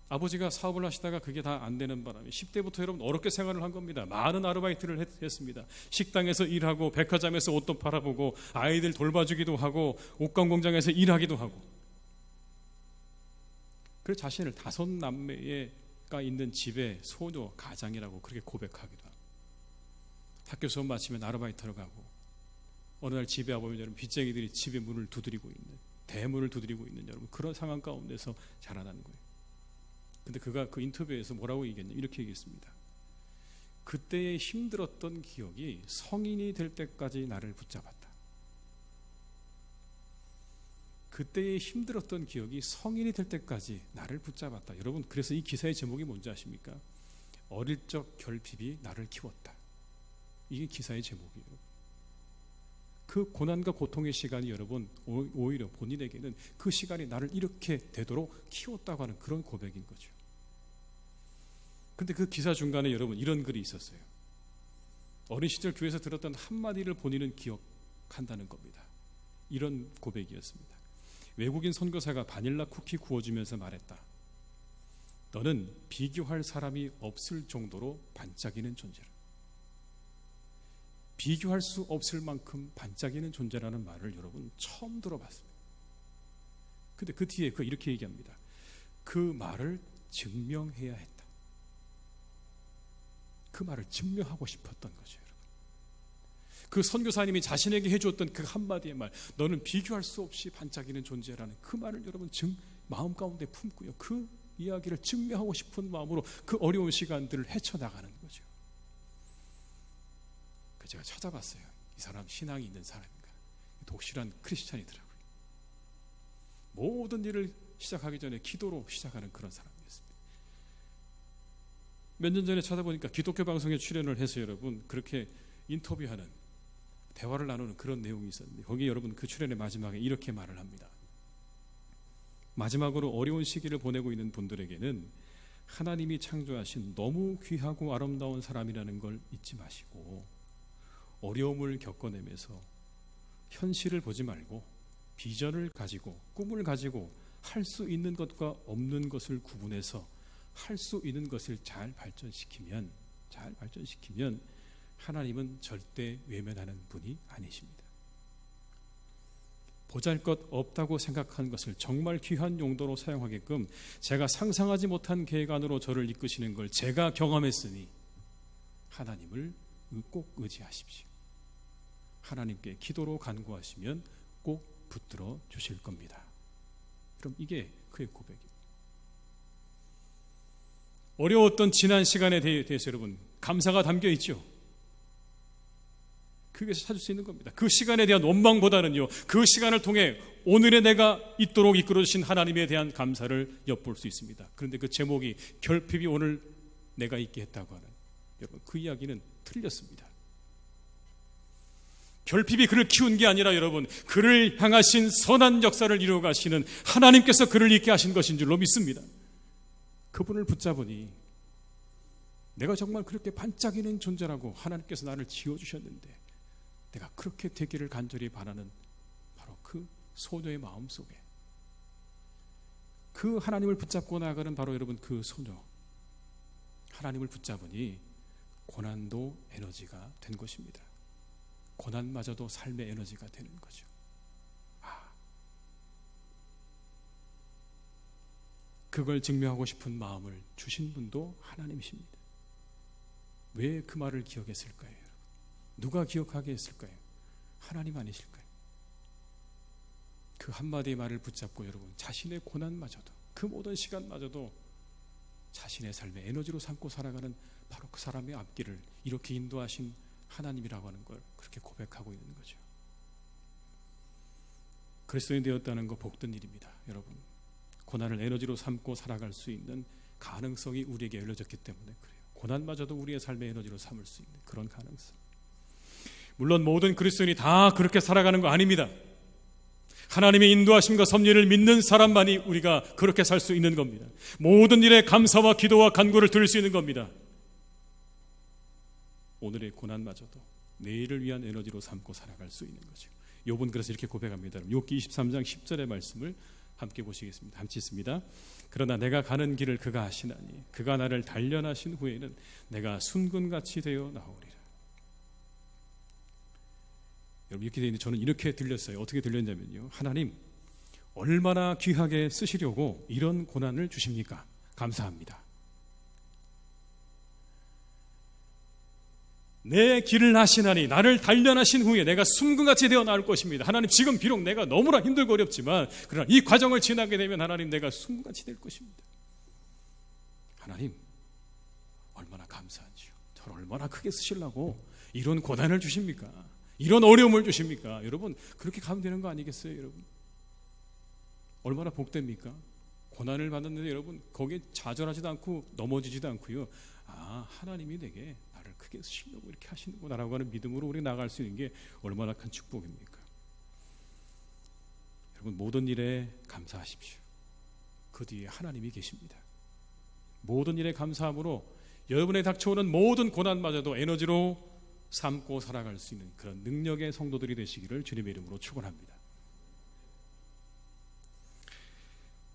아버지가 사업을 하시다가 그게 다 안 되는 바람에 10대부터 여러분 어렵게 생활을 한 겁니다. 많은 아르바이트를 했습니다. 식당에서 일하고 백화점에서 옷도 팔아보고 아이들 돌봐주기도 하고 옷감 공장에서 일하기도 하고, 그래서 자신을 5남매가 있는 집의 소녀 가장이라고 그렇게 고백하기도 하고, 학교 수업 마치면 아르바이트하러 가고, 어느 날 집에 와보면 여러분 빚쟁이들이 집의 문을 두드리고 있는, 대문을 두드리고 있는 여러분 그런 상황 가운데서 자라나는 거예요. 근데 그가 그 인터뷰에서 뭐라고 얘기했냐, 이렇게 얘기했습니다. 그때의 힘들었던 기억이 성인이 될 때까지 나를 붙잡았다. 그때의 힘들었던 기억이 성인이 될 때까지 나를 붙잡았다. 여러분, 그래서 이 기사의 제목이 뭔지 아십니까? 어릴 적 결핍이 나를 키웠다. 이게 기사의 제목이에요. 그 고난과 고통의 시간이 여러분 오히려 본인에게는 그 시간이 나를 이렇게 되도록 키웠다고 하는 그런 고백인 거죠. 근데 그 기사 중간에 여러분 이런 글이 있었어요. 어린 시절 교회에서 들었던 한마디를 본인은 기억한다는 겁니다. 이런 고백이었습니다. 외국인 선교사가 바닐라 쿠키 구워주면서 말했다. 너는 비교할 사람이 없을 정도로 반짝이는 존재라. 비교할 수 없을 만큼 반짝이는 존재라는 말을 여러분 처음 들어봤습니다. 근데 그 뒤에 그 이렇게 얘기합니다. 그 말을 증명해야 했다. 그 말을 증명하고 싶었던 거죠, 여러분. 그 선교사님이 자신에게 해주었던 그 한마디의 말, 너는 비교할 수 없이 반짝이는 존재라는 그 말을 여러분 마음 가운데 품고요, 그 이야기를 증명하고 싶은 마음으로 그 어려운 시간들을 헤쳐나가는 거죠. 제가 찾아봤어요. 이 사람 신앙이 있는 사람인가? 독실한 크리스찬이더라고요. 모든 일을 시작하기 전에 기도로 시작하는 그런 사람이었습니다. 몇 년 전에 찾아보니까 기독교 방송에 출연을 해서 여러분 그렇게 인터뷰하는, 대화를 나누는 그런 내용이 있었는데, 거기 여러분 그 출연의 마지막에 이렇게 말을 합니다. 마지막으로 어려운 시기를 보내고 있는 분들에게는 하나님이 창조하신 너무 귀하고 아름다운 사람이라는 걸 잊지 마시고, 어려움을 겪어내면서 현실을 보지 말고 비전을 가지고 꿈을 가지고 할 수 있는 것과 없는 것을 구분해서 할 수 있는 것을 잘 발전시키면 하나님은 절대 외면하는 분이 아니십니다. 보잘것 없다고 생각한 것을 정말 귀한 용도로 사용하게끔 제가 상상하지 못한 계획 안으로 저를 이끄시는 걸 제가 경험했으니 하나님을 꼭 의지하십시오. 하나님께 기도로 간구하시면 꼭 붙들어 주실 겁니다. 그럼 이게 그의 고백이에요. 어려웠던 지난 시간에 대해서 여러분 감사가 담겨 있죠. 그게서 찾을 수 있는 겁니다. 그 시간에 대한 원망보다는요, 그 시간을 통해 오늘의 내가 있도록 이끌어주신 하나님에 대한 감사를 엿볼 수 있습니다. 그런데 그 제목이 결핍이 오늘 내가 있게 했다고 하는, 여러분 그 이야기는 틀렸습니다. 결핍이 그를 키운 게 아니라 여러분 그를 향하신 선한 역사를 이루어 가시는 하나님께서 그를 있게 하신 것인 줄로 믿습니다. 그분을 붙잡으니 내가 정말 그렇게 반짝이는 존재라고 하나님께서 나를 지어주셨는데 내가 그렇게 되기를 간절히 바라는 바로 그 소녀의 마음 속에, 그 하나님을 붙잡고 나아가는 바로 여러분 그 소녀, 하나님을 붙잡으니 고난도 에너지가 된 것입니다. 고난마저도 삶의 에너지가 되는 거죠. 그걸 증명하고 싶은 마음을 주신 분도 하나님이십니다. 왜 그 말을 기억했을까요? 누가 기억하게 했을까요? 하나님 아니실까요? 그 한마디의 말을 붙잡고 여러분 자신의 고난마저도, 그 모든 시간마저도 자신의 삶의 에너지로 삼고 살아가는 바로 그 사람의 앞길을 이렇게 인도하신 하나님이라고 하는 걸 그렇게 고백하고 있는 거죠. 그리스도인 되었다는 거 복된 일입니다. 여러분 고난을 에너지로 삼고 살아갈 수 있는 가능성이 우리에게 열려졌기 때문에 그래요. 고난마저도 우리의 삶의 에너지로 삼을 수 있는 그런 가능성. 물론 모든 그리스도인이 다 그렇게 살아가는 거 아닙니다. 하나님의 인도하심과 섭리를 믿는 사람만이 우리가 그렇게 살 수 있는 겁니다. 모든 일에 감사와 기도와 간구를 드릴 수 있는 겁니다. 오늘의 고난마저도 내일을 위한 에너지로 삼고 살아갈 수 있는 거죠. 욥은 그래서 이렇게 고백합니다. 욥기 23장 10절의 말씀을 함께 보시겠습니다. 함께 읽습니다. 그러나 내가 가는 길을 그가 아시나니 그가 나를 단련하신 후에는 내가 순금같이 되어 나오리라. 여러분, 이렇게 되는데 저는 이렇게 들렸어요. 어떻게 들렸냐면요, 하나님 얼마나 귀하게 쓰시려고 이런 고난을 주십니까? 감사합니다. 내 길을 아시나니 나를 단련하신 후에 내가 순금같이 되어 나올 것입니다. 하나님, 지금 비록 내가 너무나 힘들고 어렵지만 그러나 이 과정을 지나게 되면 하나님 내가 순금같이 될 것입니다. 하나님 얼마나 감사한지요. 저를 얼마나 크게 쓰시려고 이런 고난을 주십니까? 이런 어려움을 주십니까? 여러분, 그렇게 가면 되는 거 아니겠어요? 여러분, 얼마나 복됩니까? 고난을 받는데 여러분 거기에 좌절하지도 않고 넘어지지도 않고요, 아, 하나님이 내게 나를 크게 쓰시려고 이렇게 하시는구나라고 하는 믿음으로 우리가 나갈 수 있는 게 얼마나 큰 축복입니까? 여러분, 모든 일에 감사하십시오. 그 뒤에 하나님이 계십니다. 모든 일에 감사함으로 여러분에 닥쳐오는 모든 고난마저도 에너지로 삼고 살아갈 수 있는 그런 능력의 성도들이 되시기를 주님의 이름으로 축원합니다.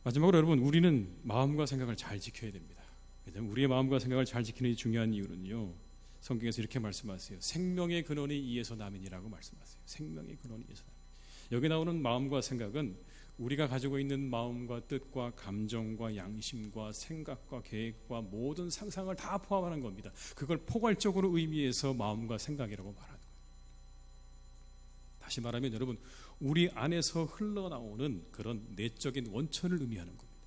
마지막으로 여러분, 우리는 마음과 생각을 잘 지켜야 됩니다. 왜냐하면 우리의 마음과 생각을 잘 지키는 중요한 이유는요, 성경에서 이렇게 말씀하세요. 생명의 근원이 이에서 남이니라고 말씀하세요. 생명의 근원이 이에서 남이니. 여기 나오는 마음과 생각은 우리가 가지고 있는 마음과 뜻과 감정과 양심과 생각과 계획과 모든 상상을 다 포함하는 겁니다. 그걸 포괄적으로 의미해서 마음과 생각이라고 말하는 거예요. 다시 말하면 여러분, 우리 안에서 흘러나오는 그런 내적인 원천을 의미하는 겁니다.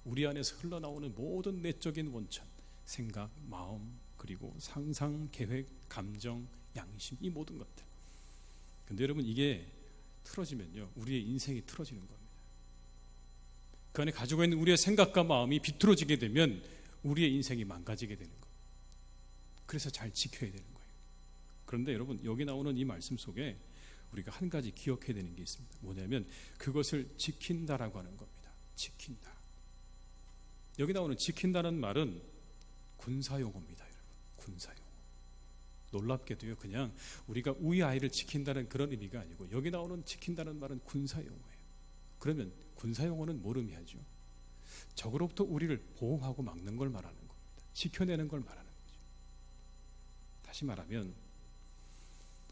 우리 안에서 흘러나오는 모든 내적인 원천, 생각, 마음, 그리고 상상, 계획, 감정, 양심, 이 모든 것들. 근데 여러분, 이게 틀어지면요, 우리의 인생이 틀어지는 겁니다. 그 안에 가지고 있는 우리의 생각과 마음이 비틀어지게 되면 우리의 인생이 망가지게 되는 겁니다. 그래서 잘 지켜야 되는 거예요. 그런데 여러분, 여기 나오는 이 말씀 속에 우리가 한 가지 기억해야 되는 게 있습니다. 뭐냐면 그것을 지킨다라고 하는 겁니다. 지킨다. 여기 나오는 지킨다는 말은 군사용어입니다. 여러분, 군사용어. 놀랍게도요, 그냥 우리가 우리 아이를 지킨다는 그런 의미가 아니고 여기 나오는 지킨다는 말은 군사용어예요. 그러면 군사용어는 뭘 의미하죠? 적으로부터 우리를 보호하고 막는 걸 말하는 겁니다. 지켜내는 걸 말하는 거죠. 다시 말하면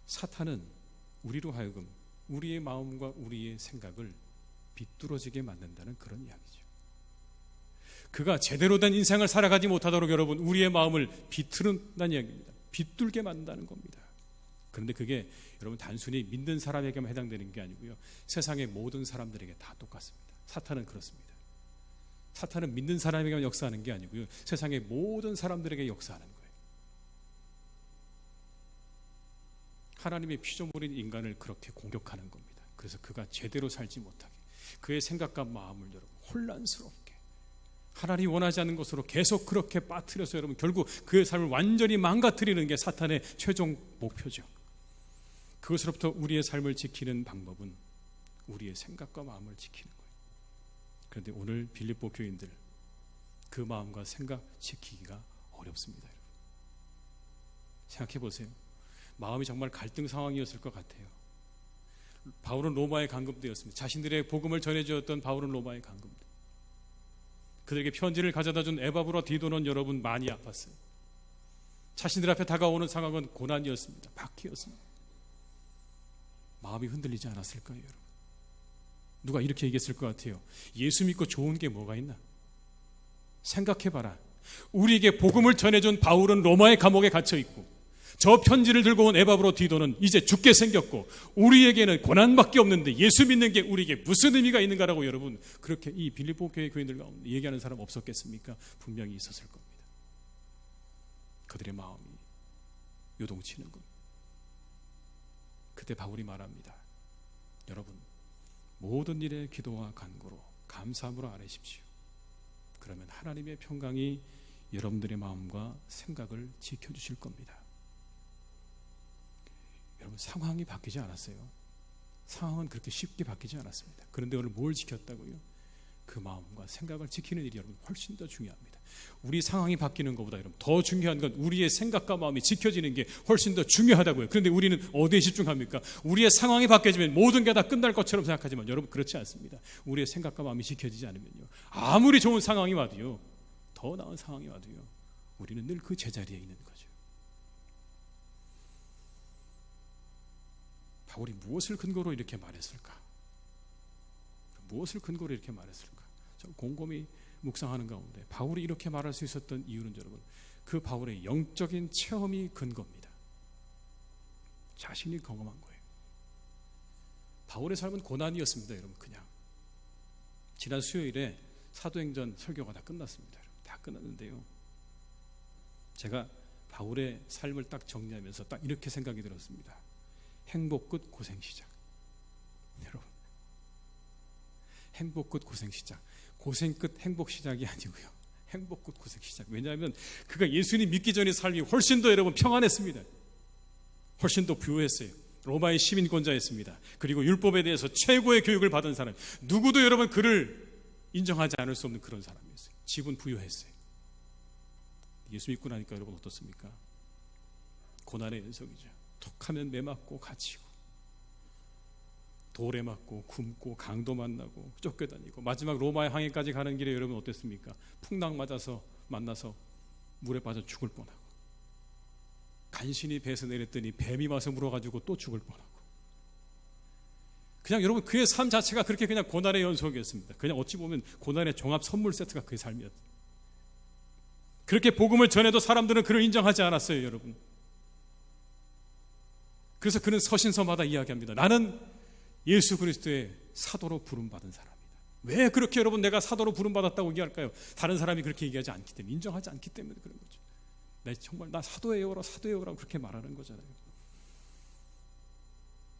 사탄은 우리로 하여금 우리의 마음과 우리의 생각을 비뚤어지게 만든다는 그런 이야기죠. 그가 제대로 된 인생을 살아가지 못하도록 여러분, 우리의 마음을 비틀는다는 이야기입니다. 비뚤게 만든다는 겁니다. 그런데 그게 여러분 단순히 믿는 사람에게만 해당되는 게 아니고요, 세상의 모든 사람들에게 다 똑같습니다. 사탄은 그렇습니다. 사탄은 믿는 사람에게만 역사하는 게 아니고요, 세상의 모든 사람들에게 역사하는 거예요. 하나님의 피조물인 인간을 그렇게 공격하는 겁니다. 그래서 그가 제대로 살지 못하게, 그의 생각과 마음을 여러분 혼란스럽게, 하나님이 원하지 않는 것으로 계속 그렇게 빠뜨려서 여러분 결국 그의 삶을 완전히 망가뜨리는 게 사탄의 최종 목표죠. 그것으로부터 우리의 삶을 지키는 방법은 우리의 생각과 마음을 지키는 거예요. 그런데 오늘 빌립보 교인들, 그 마음과 생각 지키기가 어렵습니다. 여러분, 생각해 보세요. 마음이 정말 갈등 상황이었을 것 같아요. 바울은 로마에 감금되었습니다. 자신들의 복음을 전해주었던 바울은 로마에 감금돼. 그들에게 편지를 가져다준 에바브라 디도는 여러분 많이 아팠어요. 자신들 앞에 다가오는 상황은 고난이었습니다. 박해였습니다. 마음이 흔들리지 않았을까요, 여러분? 누가 이렇게 얘기했을 것 같아요. 예수 믿고 좋은 게 뭐가 있나? 생각해봐라. 우리에게 복음을 전해준 바울은 로마의 감옥에 갇혀있고, 저 편지를 들고 온 에바브로 디도는 이제 죽게 생겼고, 우리에게는 고난밖에 없는데 예수 믿는 게 우리에게 무슨 의미가 있는가라고 여러분, 그렇게 이 빌립보 교회 교인들 가운데 얘기하는 사람 없었겠습니까? 분명히 있었을 겁니다. 그들의 마음이 요동치는 겁니다. 그때 바울이 말합니다. 여러분, 모든 일에 기도와 간구로 감사함으로 아뢰십시오. 그러면 하나님의 평강이 여러분들의 마음과 생각을 지켜주실 겁니다. 여러분, 상황이 바뀌지 않았어요. 상황은 그렇게 쉽게 바뀌지 않았습니다. 그런데 오늘 뭘 지켰다고요? 그 마음과 생각을 지키는 일이 여러분 훨씬 더 중요합니다. 우리 상황이 바뀌는 것보다 여러분 더 중요한 건 우리의 생각과 마음이 지켜지는 게 훨씬 더 중요하다고요. 그런데 우리는 어디에 집중합니까? 우리의 상황이 바뀌어지면 모든 게 다 끝날 것처럼 생각하지만 여러분 그렇지 않습니다. 우리의 생각과 마음이 지켜지지 않으면요, 아무리 좋은 상황이 와도요, 더 나은 상황이 와도요, 우리는 늘 그 제자리에 있는 거죠. 바울이 무엇을 근거로 이렇게 말했을까? 무엇을 근거로 이렇게 말했을까? 좀 곰곰이 묵상하는 가운데 바울이 이렇게 말할 수 있었던 이유는 여러분, 그 바울의 영적인 체험이 근거입니다. 자신이 경험한 거예요. 바울의 삶은 고난이었습니다. 여러분, 그냥 지난 수요일에 사도행전 설교가 다 끝났습니다. 여러분, 다 끝났는데요, 제가 바울의 삶을 딱 정리하면서 딱 이렇게 생각이 들었습니다. 행복 끝 고생 시작. 여러분, 행복 끝 고생 시작. 고생 끝 행복 시작이 아니고요, 행복 끝 고생 시작. 왜냐하면 그가 예수님 믿기 전의 삶이 훨씬 더 여러분 평안했습니다. 훨씬 더 부유했어요. 로마의 시민권자였습니다. 그리고 율법에 대해서 최고의 교육을 받은 사람, 누구도 여러분 그를 인정하지 않을 수 없는 그런 사람이었어요. 집은 부유했어요. 예수 믿고 나니까 여러분 어떻습니까? 고난의 연속이죠. 톡하면 매 맞고 갇히고, 돌에 맞고 굶고 강도 만나고 쫓겨다니고, 마지막 로마의 항해까지 가는 길에 여러분 어땠습니까? 풍랑 맞아서 만나서 물에 빠져 죽을 뻔하고, 간신히 배에서 내렸더니 뱀이 와서 물어가지고 또 죽을 뻔하고, 그냥 여러분 그의 삶 자체가 그렇게 그냥 고난의 연속이었습니다. 그냥 어찌 보면 고난의 종합 선물 세트가 그의 삶이었어요. 그렇게 복음을 전해도 사람들은 그를 인정하지 않았어요, 여러분. 그래서 그는 서신서마다 이야기합니다. 나는 예수 그리스도의 사도로 부름받은 사람이다. 왜 그렇게 여러분 내가 사도로 부름받았다고 얘기할까요? 다른 사람이 그렇게 얘기하지 않기 때문에, 인정하지 않기 때문에 그런 거죠. 정말 나 사도예요라고 그렇게 말하는 거잖아요.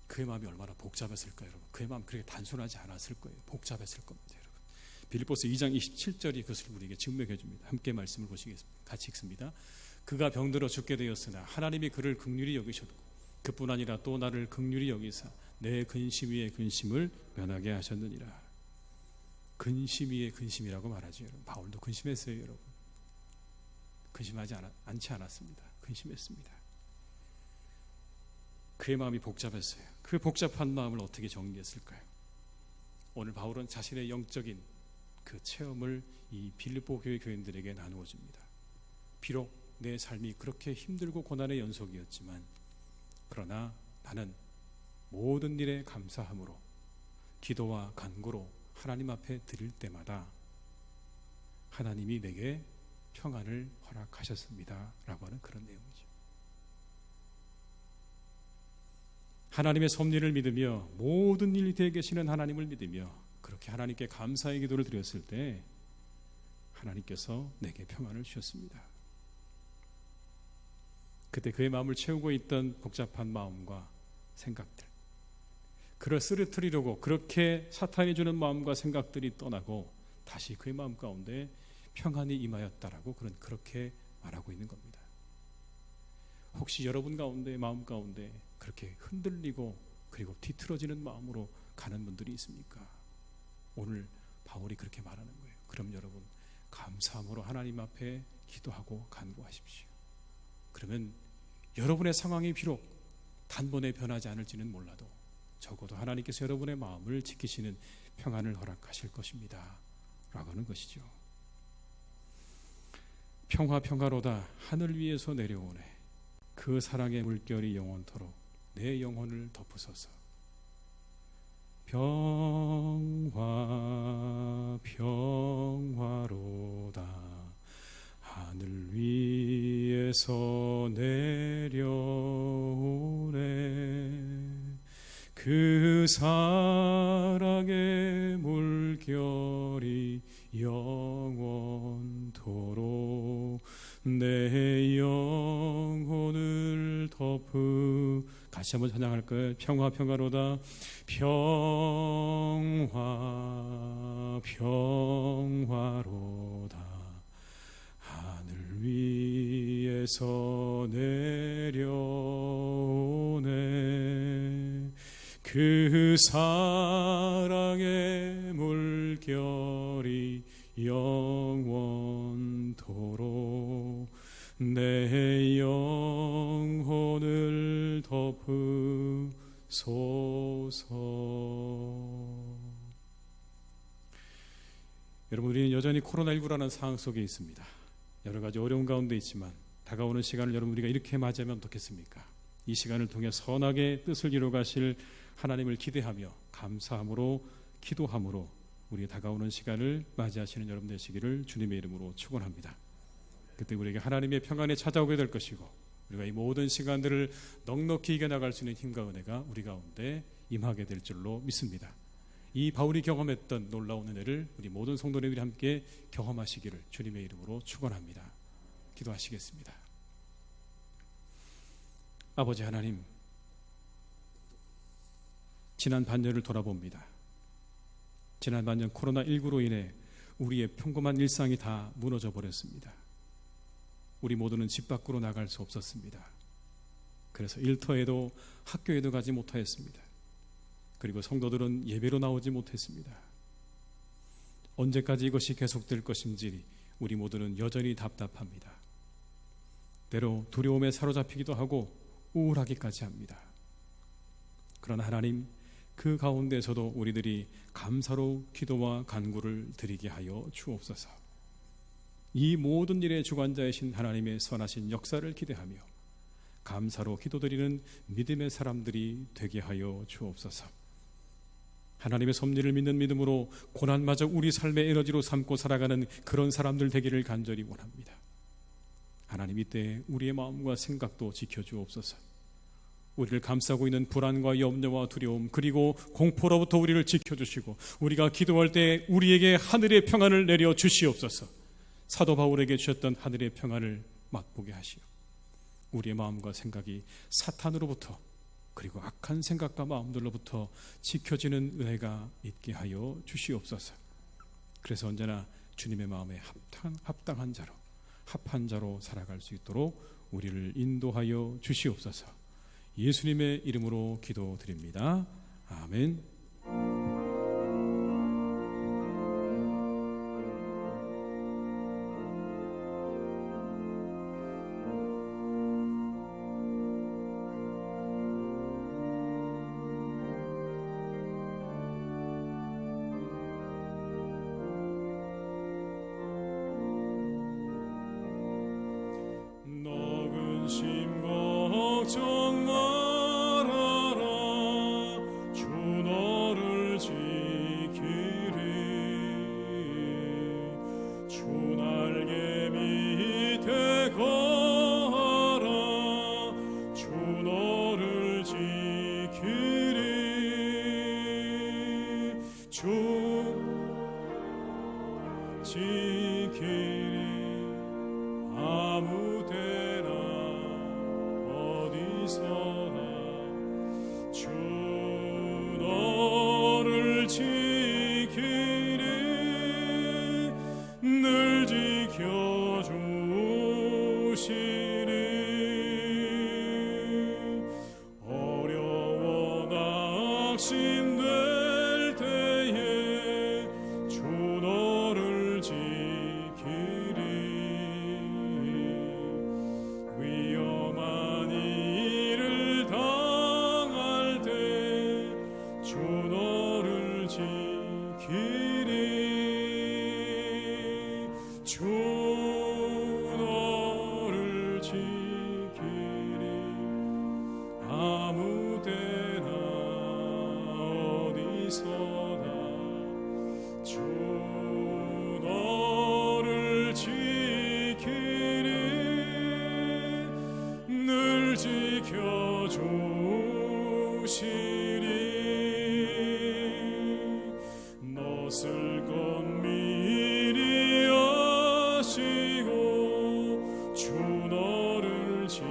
그의 마음이 얼마나 복잡했을까요, 여러분? 그의 마음 그렇게 단순하지 않았을 거예요. 복잡했을 겁니다, 여러분. 빌립보서 2장 27절이 그것을 우리에게 증명해 줍니다. 함께 말씀을 보시겠습니다. 같이 읽습니다. 그가 병들어 죽게 되었으나 하나님이 그를 긍휼히 여기셨고, 그뿐 아니라 또 나를 긍휼히 여기사 내 근심 위에 근심을 면하게 하셨느니라. 근심 위에 근심이라고 말하죠, 여러분. 바울도 근심했어요, 여러분. 근심하지 않지 않았습니다. 근심했습니다. 그의 마음이 복잡했어요. 그 복잡한 마음을 어떻게 정리했을까요? 오늘 바울은 자신의 영적인 그 체험을 이 빌립보 교회 교인들에게 나누어 줍니다. 비록 내 삶이 그렇게 힘들고 고난의 연속이었지만, 그러나 나는 모든 일에 감사함으로 기도와 간구로 하나님 앞에 드릴 때마다 하나님이 내게 평안을 허락하셨습니다 라고 하는 그런 내용이죠. 하나님의 섭리를 믿으며 모든 일 되게 계시는 하나님을 믿으며 그렇게 하나님께 감사의 기도를 드렸을 때 하나님께서 내게 평안을 주셨습니다. 그때 그의 마음을 채우고 있던 복잡한 마음과 생각들, 그를 쓰러뜨리려고 그렇게 사탄이 주는 마음과 생각들이 떠나고 다시 그의 마음 가운데 평안이 임하였다라고 그렇게 말하고 있는 겁니다. 혹시 여러분 가운데 마음 가운데 그렇게 흔들리고 그리고 뒤틀어지는 마음으로 가는 분들이 있습니까? 오늘 바울이 그렇게 말하는 거예요. 그럼 여러분 감사함으로 하나님 앞에 기도하고 간구하십시오. 그러면 여러분의 상황이 비록 단번에 변하지 않을지는 몰라도 적어도 하나님께서 여러분의 마음을 지키시는 평안을 허락하실 것입니다 라고 하는 것이죠. 평화로다 하늘 위에서 내려오네. 그 사랑의 물결이 영원토록 내 영혼을 덮으소서. 평화로다 하늘 위에서 내려오네. 그 사랑의 물결이 영원토록 내 영혼을 같이 한번 찬양할 거예요. 평화로다 평화로다 하늘 위에서 내려오네. 그 사랑의 물결이 영원토록 내 영혼을 덮으소서. 여러분, 우리는 여전히 코로나19라는 상황 속에 있습니다. 여러 가지 어려운 가운데 있지만 다가오는 시간을 여러분 우리가 이렇게 맞이하면 어떻겠습니까? 이 시간을 통해 선하게 뜻을 이루어 가실 하나님을 기대하며 감사함으로 기도함으로 우리 다가오는 시간을 맞이하시는 여러분 되시기를 주님의 이름으로 축원합니다. 그때 우리에게 하나님의 평안이 찾아오게 될 것이고 우리가 이 모든 시간들을 넉넉히 이겨나갈 수 있는 힘과 은혜가 우리 가운데 임하게 될 줄로 믿습니다. 이 바울이 경험했던 놀라운 은혜를 우리 모든 성도님들이 함께 경험하시기를 주님의 이름으로 축원합니다. 기도하시겠습니다. 아버지 하나님, 지난 반년을 돌아봅니다. 지난 반년 코로나19로 인해 우리의 평범한 일상이 다 무너져 버렸습니다. 우리 모두는 집 밖으로 나갈 수 없었습니다. 그래서 일터에도 학교에도 가지 못하였습니다. 그리고 성도들은 예배로 나오지 못했습니다. 언제까지 이것이 계속될 것인지 우리 모두는 여전히 답답합니다. 때로 두려움에 사로잡히기도 하고 우울하기까지 합니다. 그러나 하나님, 그 가운데서도 우리들이 감사로 기도와 간구를 드리게 하여 주옵소서. 이 모든 일의 주관자이신 하나님의 선하신 역사를 기대하며 감사로 기도드리는 믿음의 사람들이 되게 하여 주옵소서. 하나님의 섭리를 믿는 믿음으로 고난마저 우리 삶의 에너지로 삼고 살아가는 그런 사람들 되기를 간절히 원합니다. 하나님, 이때 우리의 마음과 생각도 지켜주옵소서. 우리를 감싸고 있는 불안과 염려와 두려움 그리고 공포로부터 우리를 지켜주시고 우리가 기도할 때 우리에게 하늘의 평안을 내려 주시옵소서. 사도 바울에게 주셨던 하늘의 평안을 맛보게 하시오. 우리의 마음과 생각이 사탄으로부터 그리고 악한 생각과 마음들로부터 지켜지는 은혜가 있게 하여 주시옵소서. 그래서 언제나 주님의 마음에 합당한 자로 합한 자로 살아갈 수 있도록 우리를 인도하여 주시옵소서. 예수님의 이름으로 기도드립니다. 아멘. 심 걱정 말아라. 주 너를 지키리. 주 날개 밑에 거하라. 주 너를 지키리. 주 지키리. 아무 데나 어디서나 주 너를 지키리. 늘 지켜주시리. 어려워 낙심될 때에 주 너를 지키리. 위험한 일을 당할 때 주 너를 지키리. 주 너를 지키리. 아무 데나 어디서나 주 너를 지키리. 늘 지켜주시리. 넛을 건미리 하시고 주 너를 지키리.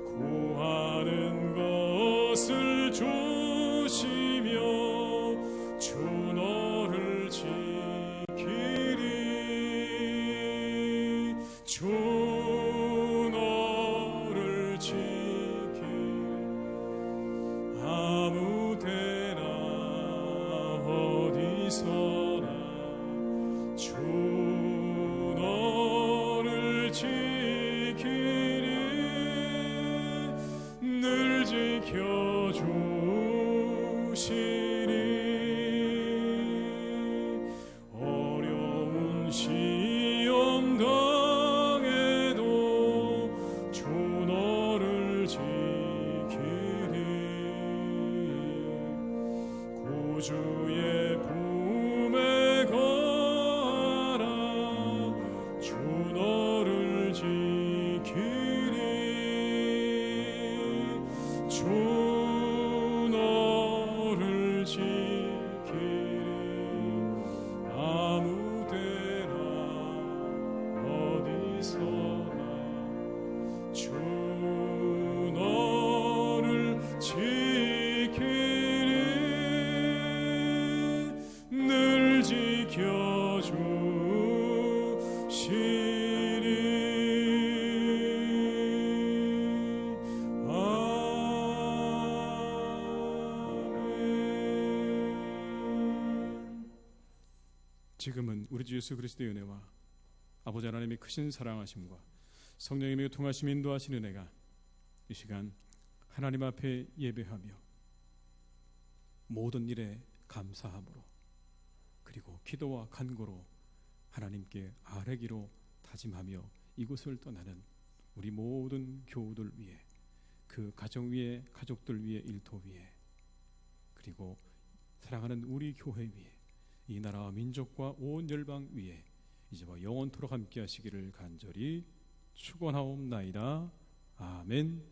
구하는 것을 주시며 주 너를 지키리. 주 너를 지키리. 지켜주시니 어려운 시험 당해도 주 너를 지키리 구주의 품에 거하라 주 너를 지키리 주 너를 지키리 아무 데나 어디서나 주 너를 지키리 늘 지켜주시리 아멘. 지금은 우리 주 예수 그리스도의 은혜와 아버지 하나님의 크신 사랑하심과 성령님의 통하심 인도하시는 은혜가 이 시간 하나님 앞에 예배하며 모든 일에 감사함으로 그리고 기도와 간구로 하나님께 아뢰기로 다짐하며 이곳을 떠나는 우리 모든 교우들 위해 그 가정 위에 가족들 위에 일터 위에 그리고 사랑하는 우리 교회 위에 이 나라와 민족과 온 열방 위에 이제와 영원토록 함께 하시기를 간절히 축원하옵나이다. 아멘.